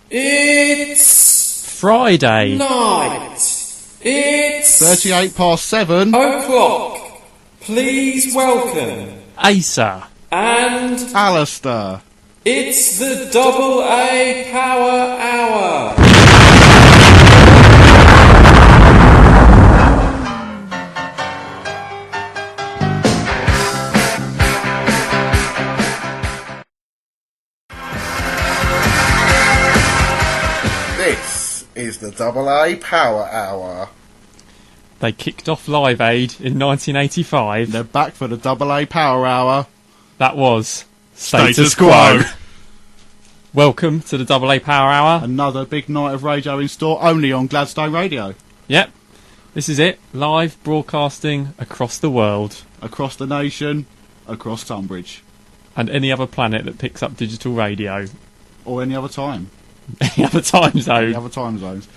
It's Friday night. It's 38 past 7 o'clock. Please welcome Asa and Alistair. it's the Double A Power Hour. This is the Double A Power Hour. They kicked off Live Aid in 1985. They're back for the Double A Power Hour. That was Status Quo. Welcome to the Double A Power Hour. Another big night of radio in store, only on Gladstone Radio. Yep, this is it. Live broadcasting across the world. Across the nation, across Tunbridge. And any other planet that picks up digital radio. Or any other time. Any other time zone. Any other time zones.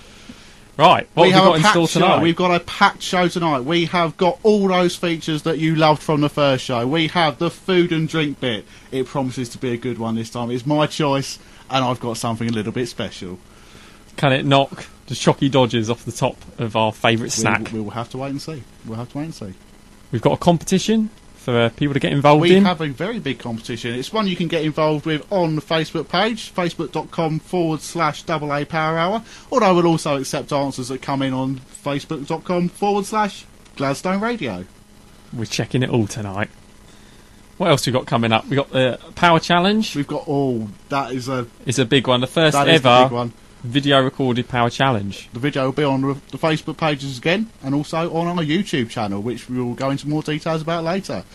Right, what have we got in store tonight? We've got a packed show tonight. We have got all those features that you loved from the first show. We have the food and drink bit. It promises to be a good one this time. It's my choice, and I've got something a little bit special. Can it knock the Shocky Dodgers off the top of our favourite snack? We will have to wait and see. We've got a competition for people to get involved in. in. We have a very big competition. It's one you can get involved with on the Facebook page, facebook.com/Double A Power Hour. Although we'll also accept answers that come in on facebook.com/Gladstone Radio. We're checking it all tonight. What else we got coming up? We got the Power Challenge. We've got all. It's a big one. The first ever video recorded Power Challenge. The video will be on the Facebook pages again, and also on our YouTube channel, which we will go into more details about later.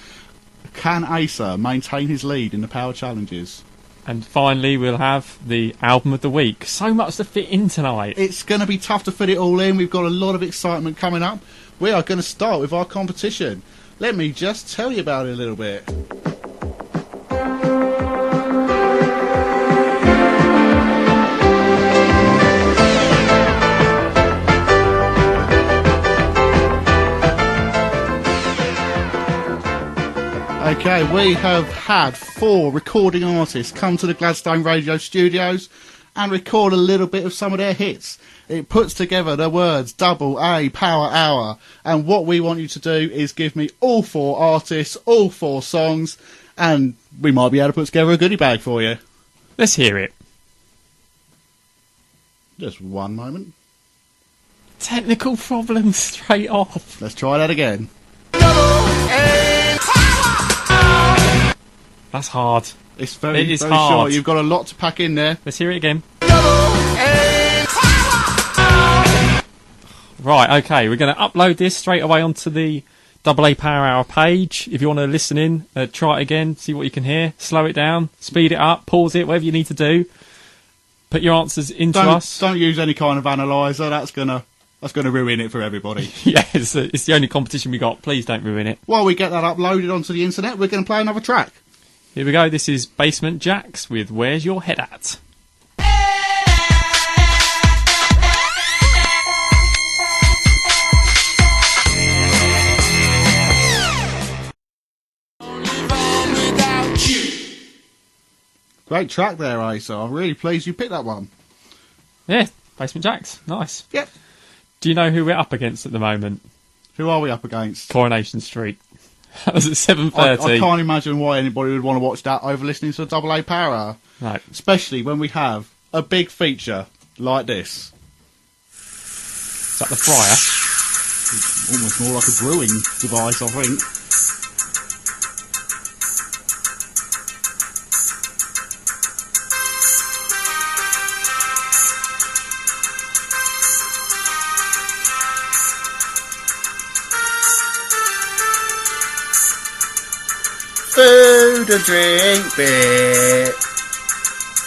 Can Asa maintain his lead in the Power Challenges? And finally, we'll have the Album of the Week. So much to fit in tonight. It's going to be tough to fit it all in. We've got a lot of excitement coming up. We are going to start with our competition. Let me just tell you about it a little bit. Okay, we have had 4 recording artists come to the Gladstone Radio studios and record a little bit of some of their hits. It puts together the words Double A Power Hour, and what we want you to do is give me all 4 artists, all 4 songs, and we might be able to put together a goodie bag for you. Let's hear it. Just one moment. Technical problems straight off. Let's try that again. That's hard. It's very hard. short. You've got a lot to pack in there. Let's hear it again. Right, okay. We're going to upload this straight away onto the Double A Power Hour page. If you want to listen in, try it again, see what you can hear. Slow it down, speed it up, pause it, whatever you need to do. Put your answers into us. Don't use any kind of analyzer. That's gonna ruin it for everybody. Yeah, it's the only competition we got. Please don't ruin it. While we get that uploaded onto the internet, we're going to play another track. Here we go. This is Basement Jaxx with Where's Your Head At? Great track there, Asa. I'm really pleased you picked that one. Yeah, Basement Jaxx. Nice. Yep. Do you know who we're up against at the moment? Who are we up against? Coronation Street. That was at 7:30. I can't imagine why anybody would want to watch that over listening to the Double A Power Hour. No. Especially when we have a big feature like this. Is that the fryer? Almost more like a brewing device, I think. Food and drink bit.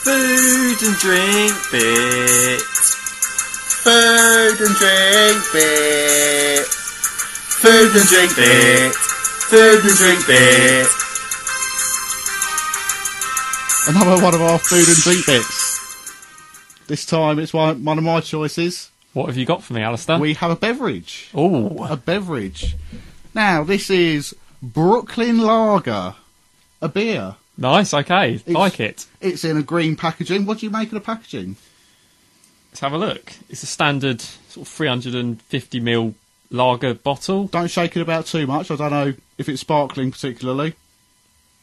Food and drink bit. Food and drink bit. Food and drink bit. Food and drink bit. Another one of our food and drink bits. This time it's one of my choices. What have you got for me, Alistair? We have a beverage. Oh, a beverage. Now this is Brooklyn Lager, a beer. Nice, okay. Like it. It's in a green packaging. What do you make of the packaging? Let's have a look. It's a standard sort of 350ml lager bottle. Don't shake it about too much. I don't know if it's sparkling particularly.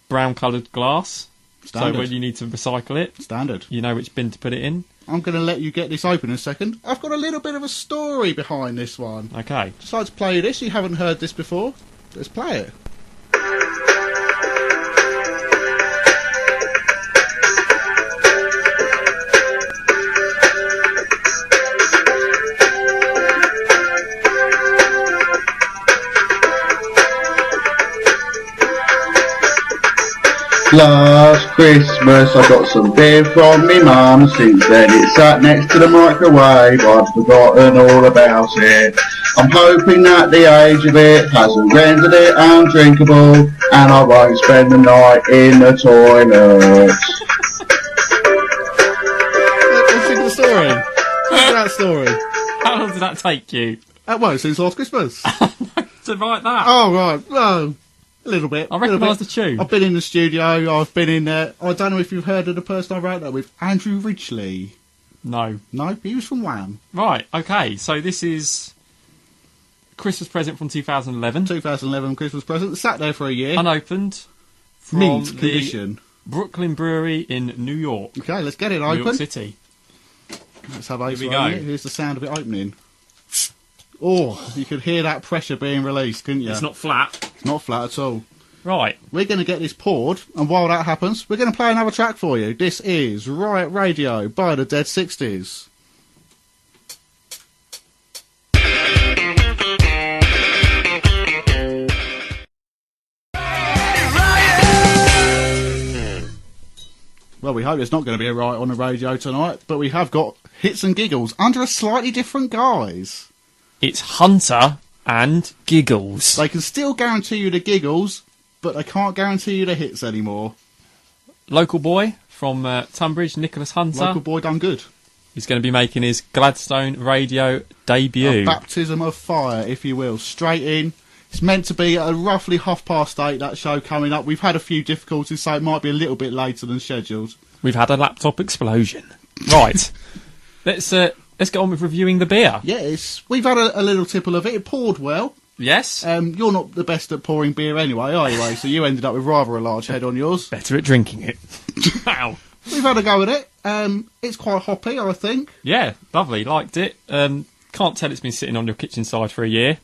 Brown coloured glass. Standard. So when you need to recycle it, Standard. you know which bin to put it in. I'm going to let you get this open in a second. I've got a little bit of a story behind this one. Okay. Decided to play this. You haven't heard this before. Let's play it. Last Christmas I got some beer from me mum. Since then it sat next to the microwave. I've forgotten all about it. I'm hoping that the age of it hasn't rendered it undrinkable, and I won't spend the night in the toilet. Let's think of the story. Think of that story. How long did that take you Well, since last Christmas. to write that? Oh, right. Well, a little bit. I recognise the tune. I've been in the studio. I've been in there. I don't know if you've heard of the person I wrote that with. Andrew Ridgeley. No. No, he was from Wham. Right, okay. So this is a Christmas present from 2011. 2011 Christmas present. Sat there for a year. Unopened. From Mint the condition. Brooklyn Brewery in New York. Okay, let's get it New open. York City. Let's have Ace Here we on go. it. Here's the sound of it opening. Oh, you could hear that pressure being released, couldn't you? It's not flat. It's not flat at all. Right. We're going to get this poured, and while that happens, we're going to play another track for you. This is Riot Radio by the Dead 60s. Well, we hope it's not going to be a riot on the radio tonight, but we have got hits and giggles under a slightly different guise. It's Hunter and Giggles. They can still guarantee you the giggles, but they can't guarantee you the hits anymore. Local boy from Tunbridge, Nicholas Hunter. Local boy done good. He's going to be making his Gladstone radio debut. A baptism of fire, if you will. Straight in. It's meant to be at roughly 8:30, that show coming up. We've had a few difficulties, so it might be a little bit later than scheduled. We've had a laptop explosion. Right. Let's get on with reviewing the beer. Yes, we've had a little tipple of it. It poured well. Yes. You're not the best at pouring beer anyway, are you, Ray? So you ended up with rather a large head on yours. Better at drinking it. Wow. We've had a go at it. It's quite hoppy, I think. Yeah, lovely. Liked it. Can't tell it's been sitting on your kitchen side for a year.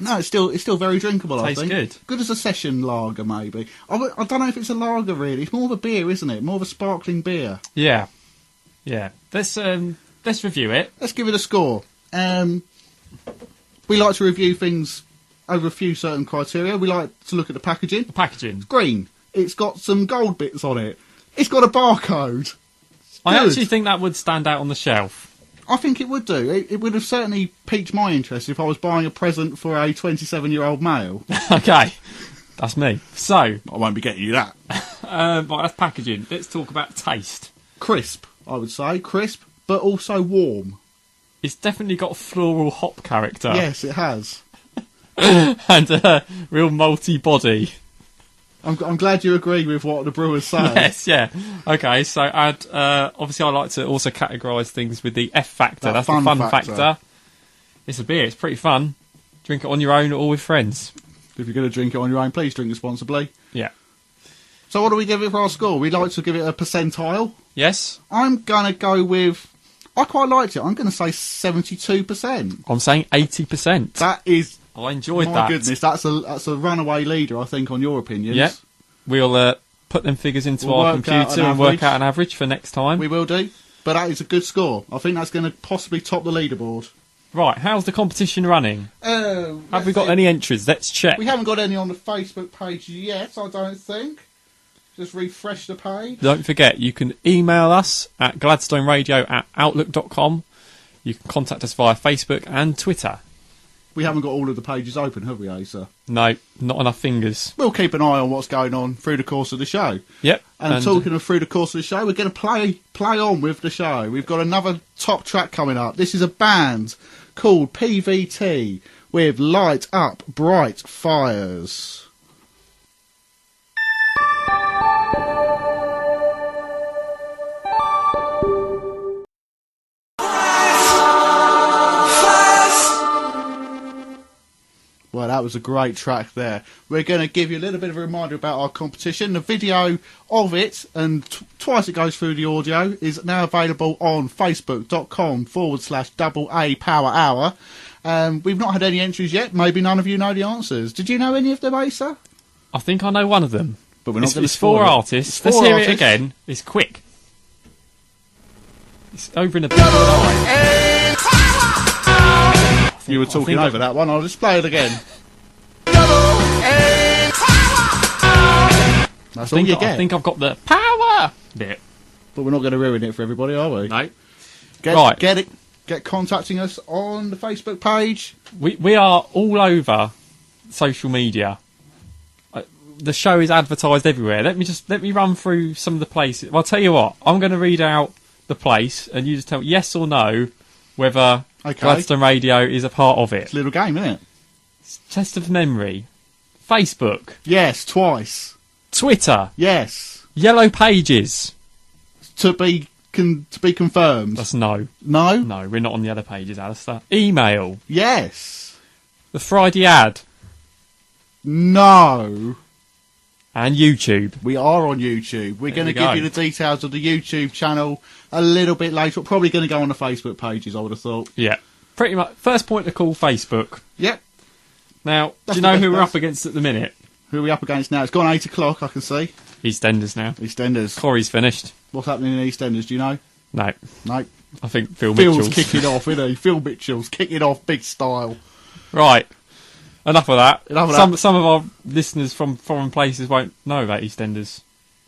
No, it's still very drinkable, I Tastes think. good. Good as a session lager, maybe. I don't know if it's a lager, really. It's more of a beer, isn't it? More of a sparkling beer. Yeah. Yeah. Let's review it. Let's give it a score. We like to review things over a few certain criteria. We like to look at the packaging. The packaging. Green. It's got some gold bits on it. It's got a barcode. I Good. actually think that would stand out on the shelf. I think it would do. It would have certainly piqued my interest if I was buying a present for a 27-year-old male. Okay. That's me. So, I won't be getting you that. right, that's packaging. Let's talk about taste. Crisp, I would say. Crisp, but also warm. It's definitely got a floral hop character. Yes, it has. And a real malty body. I'm glad you agree with what the brewers say. Yes, yeah. Okay, so obviously I like to also categorise things with the F factor. That That's fun the fun factor. factor. It's a beer. It's pretty fun. Drink it on your own or with friends. If you're going to drink it on your own, please drink responsibly. Yeah. So what do we give it for our score? We like to give it a percentile. Yes? I'm going to go with... I quite liked it. I'm going to say 72%. I'm saying 80%. That is... I enjoyed My that. goodness, that's a runaway leader, I think, on your opinions. Yeah. We'll put them figures into We'll our work out computer an and work average. out an average for next time. We will do. But that is a good score. I think that's going to possibly top the leaderboard. Right, how's the competition running? Have we got any entries? Let's check. We haven't got any on the Facebook page yet, I don't think. Just refresh the page. Don't forget, you can email us at gladstoneradio@outlook.com. You can contact us via Facebook and Twitter. We haven't got all of the pages open, have we, Asa? No, not enough fingers. We'll keep an eye on what's going on through the course of the show. Yep. And talking of through the course of the show, we're going to play on with the show. We've got another top track coming up. This is a band called PVT with Light Up Bright Fires. that was a great track there. We're going to give you a little bit of a reminder about our competition. The video of it, and twice it goes through the audio, is now available on facebook.com/AA Power Hour. We've not had any entries yet. Maybe none of you know the answers. Did you know any of them, Asa? I think I know one of them. But we're not going to It's four artists. Let's hear it again. It's quick. It's over in the middle of the line. You were talking over that one. I'll just play it again. That's all you get. I think I've got the power bit. But we're not going to ruin it for everybody, are we? No. Get contacting us on the Facebook page. We are all over social media. The show is advertised everywhere. Let me run through some of the places. Well, I'll tell you what. I'm going to read out the place, and you just tell yes or no whether Gladstone Radio is a part of it. It's a little game, isn't it? It's test of memory. Facebook. Yes, twice. Twitter. Yes. Yellow Pages. To be confirmed. That's no. No? No, we're not on the other pages, Alistair. Email. Yes. The Friday ad. No. And YouTube. We are on YouTube. We're going to give you the details of the YouTube channel a little bit later. We're probably going to go on the Facebook pages, I would have thought. Yeah. Pretty much. First point to call, Facebook. Yep. Now, do you know who we're up against at the minute? Who are we up against now? It's gone 8 o'clock, I can see. EastEnders now. EastEnders. Corey's finished. What's happening in EastEnders, do you know? No. No. I think Phil's kicking off, isn't he? Phil Mitchell's kicking off big style. Right. Enough of that. Some of our listeners from foreign places won't know about EastEnders.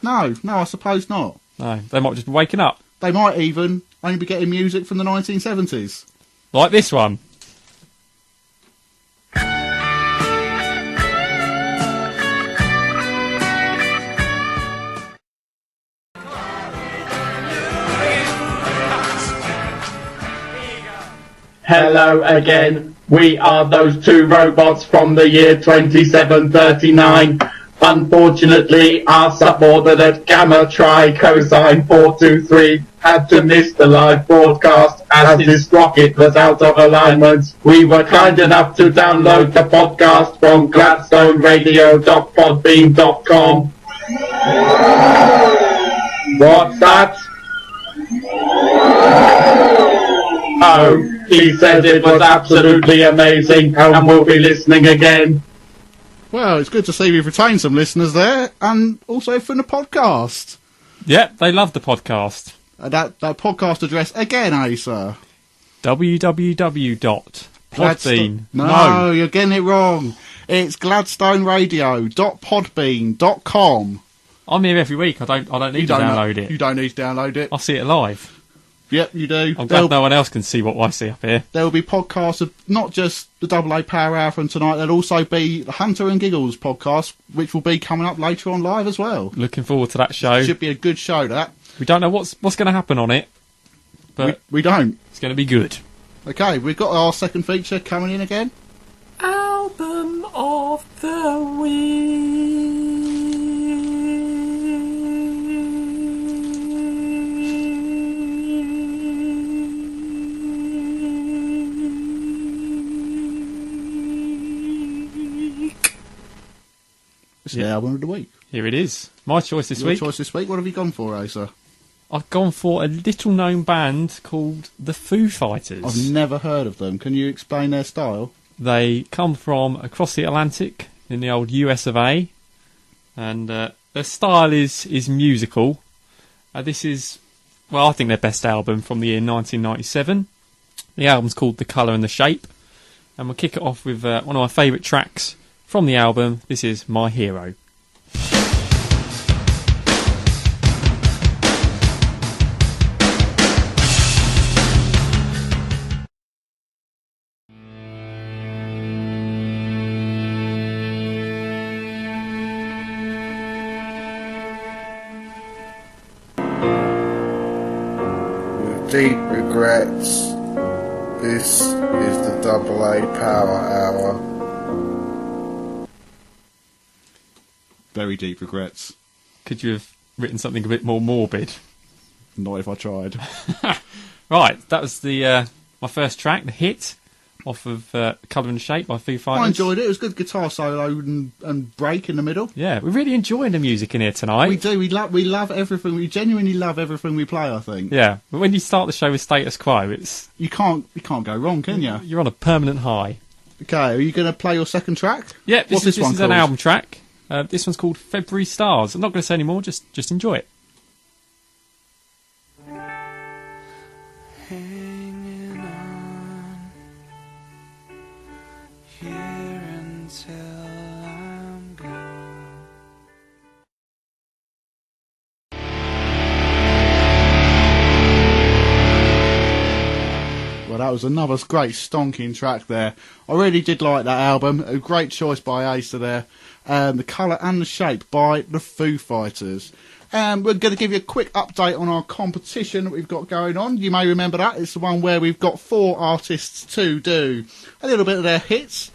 No, I suppose not. No, they might just be waking up. They might even only be getting music from the 1970s. Like this one. Hello again. We are those two robots from the year 2739. Unfortunately, our subordinate Gamma Tri Cosine 423 had to miss the live broadcast as his rocket was out of alignment. We were kind enough to download the podcast from gladstoneradio.podbean.com. What's that? Oh, he said it was absolutely amazing and we'll be listening again. Well, it's good to see we've retained some listeners there, and also from the podcast. Yep, they love the podcast. That podcast address again, Asa. www.podbean. No, you're getting it wrong. It's gladstoneradio.podbean.com. I'm here every week. I don't need to download it. You don't need to download it. I see it live. Yep, you do. I'm glad no one else can see what I see up here. There will be podcasts of not just the AA Power Hour from tonight, there'll also be the Hunter and Giggles podcast, which will be coming up later on live as well. Looking forward to that show. Should be a good show, that. We don't know what's going to happen on it, but we don't. It's going to be good. Okay, we've got our second feature coming in again. Album of the Week. It's the album of the week. Here it is. My choice this week. Your choice this week. What have you gone for, Asa? I've gone for a little-known band called the Foo Fighters. I've never heard of them. Can you explain their style? They come from across the Atlantic in the old US of A, and their style is musical. This is, well, I think their best album from the year 1997. The album's called The Colour and the Shape, and we'll kick it off with one of my favourite tracks from the album. This is My Hero. Deep regrets. This is the AA Power Hour. Very deep regrets. Could you have written something a bit more morbid? Not if I tried. Right, that was the my first track, the hit, off of Colour and Shape by Foo Fighters. I enjoyed it. It was good guitar solo and break in the middle. Yeah, we're really enjoying the music in here tonight. We do. We love everything. We genuinely love everything we play, I think. Yeah, but when you start the show with Status Quo, it's You can't go wrong, can you? you're on a permanent high. Okay, are you going to play your second track? Yeah, What's this this one is an called? album track. This one's called February Stars. I'm not going to say any more, just enjoy it. Hanging on here until I'm gone. Well, that was another great stonking track there. I really did like that album. A great choice by Asa there. The Colour and the Shape by the Foo Fighters. We're going to give you a quick update on our competition that we've got going on. You may remember that. It's the one where we've got 4 artists to do a little bit of their hits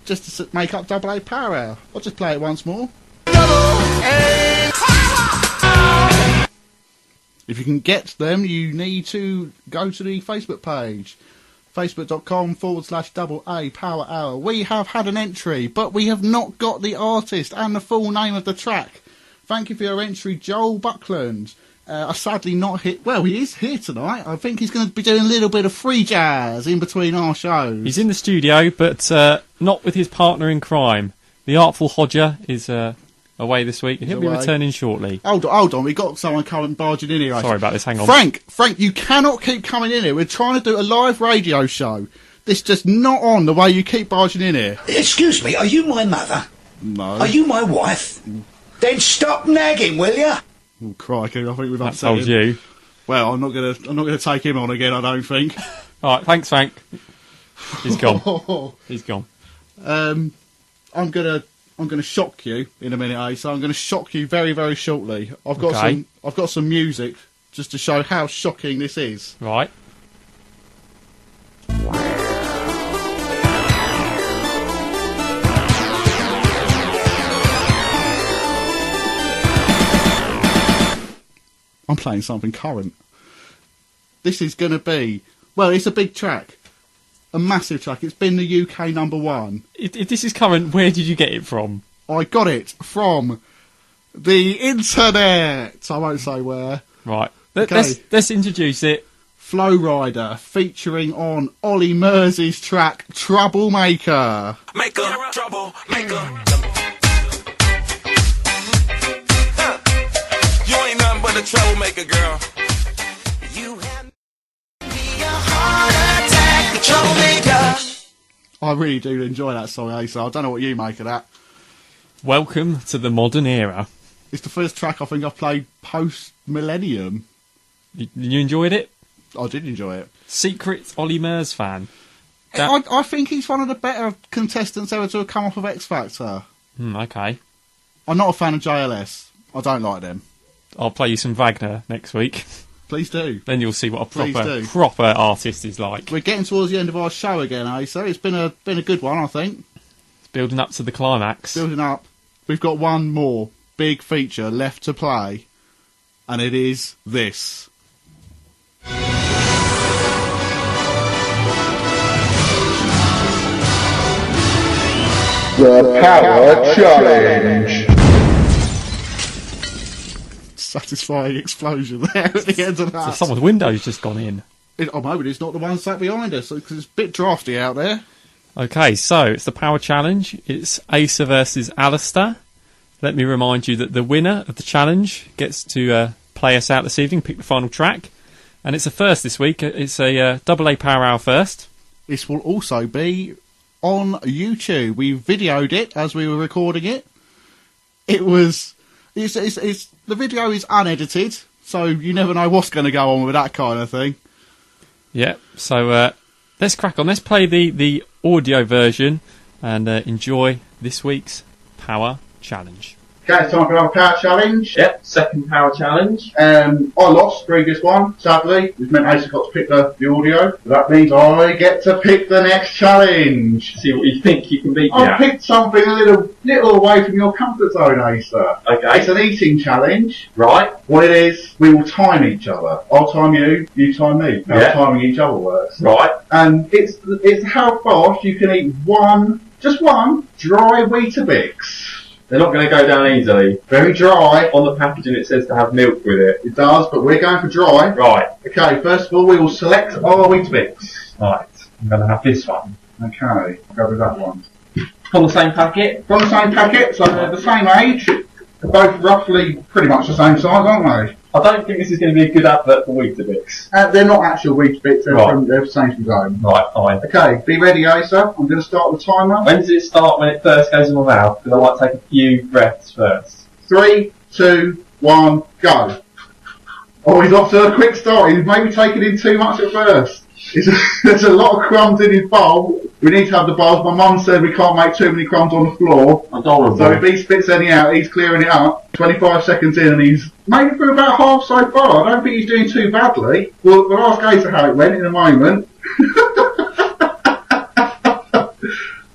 just to make up Double A Power Hour. I'll just play it once more. If you can get them, you need to go to the Facebook page. Facebook.com/Double A Power Hour. We have had an entry, but we have not got the artist and the full name of the track. Thank you for your entry, Joel Buckland. I sadly not hit. Well, he is here tonight. I think he's going to be doing a little bit of free jazz in between our shows. He's in the studio, but not with his partner in crime. The Artful Hodger is away this week, and he'll be away. returning shortly. Hold on. We got someone coming barging in here. Sorry about this. Hang on, Frank, you cannot keep coming in here. We're trying to do a live radio show. This just not on the way you keep barging in here. Excuse me, are you my mother? No. Are you my wife? Then stop nagging, will you? Oh, crikey! I think we've that upset told him. you. Well, I'm not gonna take him on again. I don't think. All right, thanks, Frank. He's gone. He's gone. I'm gonna shock you in a minute, eh? So I'm gonna shock you very, very shortly. I've got some music just to show how shocking this is. Right. I'm playing something current. This is gonna be, well, it's a big track, a massive track. It's been the UK #1. If this is current, where did you get it from? I got it from the internet. I won't say where. Right. Okay. Let's introduce it. Flow Rider, featuring on Ollie Mersey's track Troublemaker. Maker, trouble, maker. You ain't nothing but a troublemaker, girl. You had me a heart attack, the troublemaker. I really do enjoy that song, Asa. I don't know what you make of that. Welcome to the modern era. It's the first track I think I've played post-millennium. You enjoyed it? I did enjoy it. Secret Ollie Mers fan. I think he's one of the better contestants ever to have come off of X Factor. Okay. I'm not a fan of JLS. I don't like them. I'll play you some Wagner next week. Please do. Then you'll see what a Please do. proper artist is like. We're getting towards the end of our show again, Asa. It's been a good one, I think. It's building up to the climax. Building up. We've got one more big feature left to play, and it is this. The Power Challenge. Satisfying explosion there at the end of that. So someone's window's just gone in. Maybe it's not the one sat behind us, because it's a bit drafty out there. Okay, so it's the Power Challenge. It's Asa versus Alistair. Let me remind you that the winner of the challenge gets to play us out this evening, pick the final track. And it's a first this week. It's a Double A Power Hour first. This will also be on YouTube. We videoed it as we were recording it. The video is unedited, so you never know what's going to go on with that kind of thing. Yeah, so let's crack on. Let's play the audio version and enjoy this week's Power Challenge. Okay, it's time for another power challenge. Yep, second power challenge. I lost the previous one, sadly, which meant Asa got to pick the audio. That means I get to pick the next challenge. See what you think you can beat me I at. picked something a little away from your comfort zone, Asa. Okay. It's an eating challenge. Right. What it is, we will time each other. I'll time you, you time me. How Yeah. timing each other works. Right. And it's how fast you can eat just one dry Weetabix. They're not going to go down easily. Very dry. On the packaging it says to have milk with it. It does, but we're going for dry. Right. Okay, first of all, we will select our Weetabix. Right. I'm going to have this one. Okay, I'll go with that one. On the same packet? From the same packet, so they're the same age. They're both roughly pretty much the same size, aren't they? I don't think this is going to be a good advert for Weetabix. They're not actual Weetabix, they're Right. from Sainsbury's own. Right, fine. Okay, be ready, Asa. I'm going to start the timer. When does it start when it first goes in my mouth? Because I might take a few breaths first. 3, 2, 1, go. Oh, he's off to a quick start. He's maybe taking in too much at first. There's a lot of crumbs in his bowl. We need to have the bowls. My mum said we can't make too many crumbs on the floor. Adorable. So if he spits any out, he's clearing it up. 25 seconds in and he's made it through about half so far. I don't think he's doing too badly. We'll ask Asa how it went in a moment.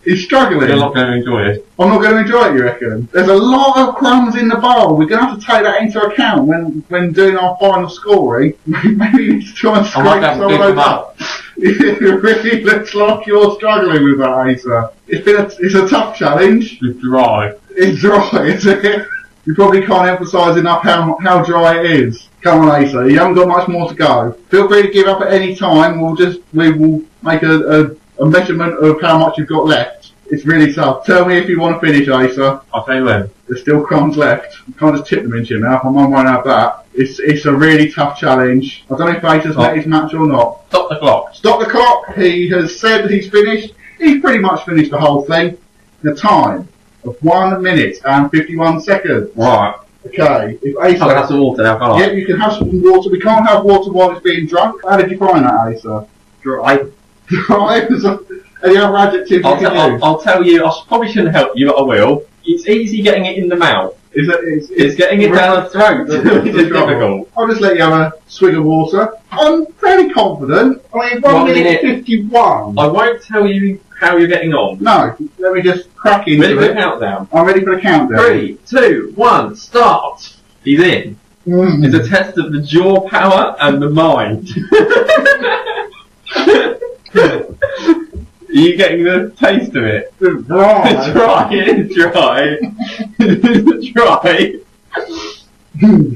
He's struggling. You're not going to enjoy it. I'm not going to enjoy it, you reckon? There's a lot of crumbs in the bowl. We're going to have to take that into account when doing our final scoring. Maybe you need to try and scrape some of those up. It really looks like you're struggling with that, Asa. It's a tough challenge. It's dry. It's dry, isn't it? You probably can't emphasise enough how dry it is. Come on, Asa. You haven't got much more to go. Feel free to give up at any time. We will make a measurement of how much you've got left. It's really tough. Tell me if you want to finish, Asa. I'll tell you when. There's still crumbs left. You can't just tip them into your mouth. My mum won't have that. It's a really tough challenge. I don't know if Asa's met his match or not. Stop the clock. Stop the clock. He has said he's finished. He's pretty much finished the whole thing. The time of 1 minute and 51 seconds. Right. Okay. If I can have Asa... some water now, can't I? Yeah, you can have some water. We can't have water while it's being drunk. How did you find that, Asa? Dry. Dry? Any other adjectives you can use? I'll tell you, probably shouldn't help you, but I will. It's easy getting it in the mouth. It's getting it down the throat. It's difficult. I'll just let you have a swig of water. I'm fairly confident. I mean, 1 minute 51. I won't tell you how you're getting on. No, let me just crack into Ready for the it. countdown? I'm ready for the countdown. 3, 2, 1, start. He's in. It's a test of the jaw power and the mind. Are you getting the taste of it? It's dry. It's dry, it is dry. It's dry.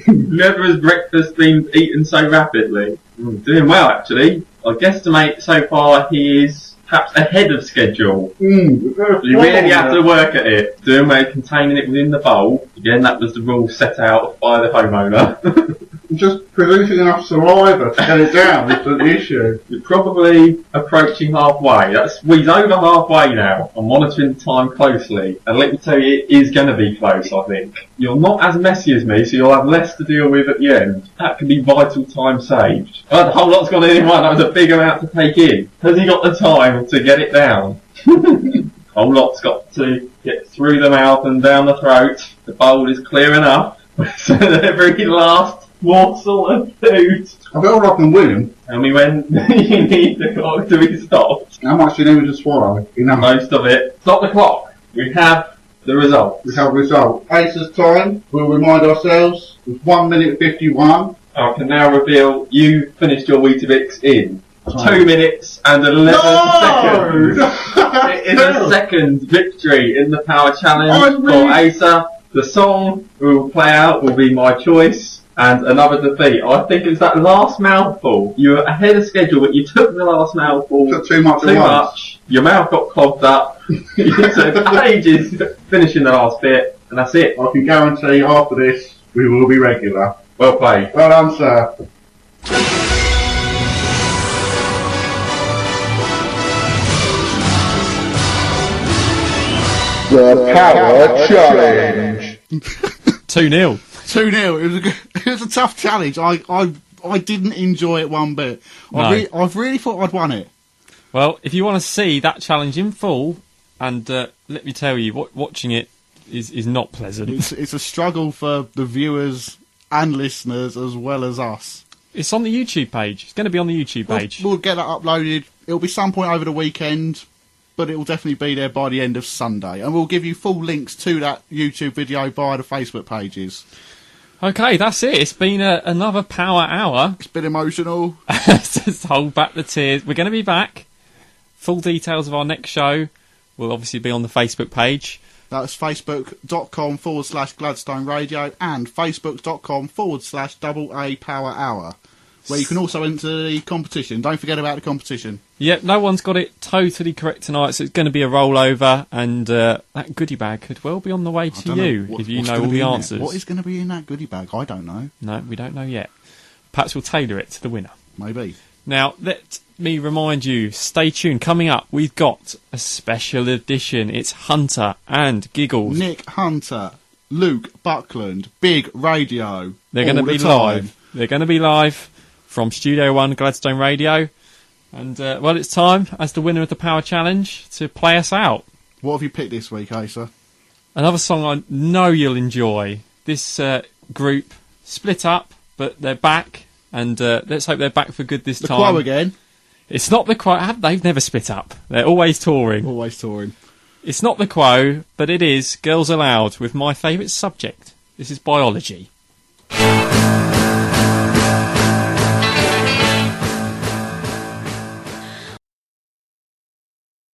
Never has breakfast been eaten so rapidly. Doing well, actually. I guesstimate so far he is perhaps ahead of schedule. You really have to work at it. Doing well, containing it within the bowl. Again, that was the rule set out by the homeowner. Just producing enough saliva to get it down is the issue. You're probably approaching halfway. He's over halfway now. I'm monitoring the time closely. And let me tell you, it is going to be close, I think. You're not as messy as me, so you'll have less to deal with at the end. That could be vital time saved. Oh, the whole lot's gone in one. That was a big amount to take in. Has he got the time to get it down? Whole lot's got to get through the mouth and down the throat. The bowl is clear enough. So that every last morsel of food. I feel like I'm winning. Tell me when you need the clock to be stopped. How much do you need me to swallow? Enough. Most of it. Stop the clock. We have the result. We have a result. Ace's time, we'll remind ourselves, was 1 minute 51. I can now reveal you finished your Weetabix in 2 minutes and 11 seconds. It is a second victory in the power challenge for Asa. The song we will play out will be My Choice. And another defeat. I think it's that last mouthful. You were ahead of schedule, but you took the last mouthful. Took too much at once. Your mouth got clogged up. So Paige finishing the last bit, and that's it. I can guarantee after this, we will be regular. Well played. Well done, sir. The Power Challenge. 2-0. 2-0. It was a tough challenge. I didn't enjoy it one bit. No. I really thought I'd won it. Well, if you want to see that challenge in full, and let me tell you, watching it is not pleasant. It's a struggle for the viewers and listeners as well as us. It's on the YouTube page. It's going to be on the YouTube page. We'll get that uploaded. It'll be some point over the weekend, but it will definitely be there by the end of Sunday. And we'll give you full links to that YouTube video via the Facebook pages. Okay, that's it. It's been another power hour. It's been emotional. Just hold back the tears. We're going to be back. Full details of our next show will obviously be on the Facebook page. That's facebook.com/Gladstone Radio and facebook.com/AA Power Hour, where you can also enter the competition. Don't forget about the competition. Yep, no one's got it totally correct tonight, so it's going to be a rollover, and that goodie bag could well be on the way to you if you know all the answers. What is going to be in that goodie bag? I don't know. No, we don't know yet. Perhaps we'll tailor it to the winner. Maybe. Now, let me remind you, stay tuned. Coming up, we've got a special edition. It's Hunter and Giggles. Nick Hunter, Luke Buckland, Big Radio. They're going to be live. They're going to be live from Studio 1 Gladstone Radio. And, well, it's time, as the winner of the Power Challenge, to play us out. What have you picked this week, Asa? Another song I know you'll enjoy. This group split up, but they're back. And let's hope they're back for good this time. The Quo again. It's not the Quo. They've never split up. They're always touring. Always touring. It's not the Quo, but it is Girls Aloud with my favourite subject. This is biology.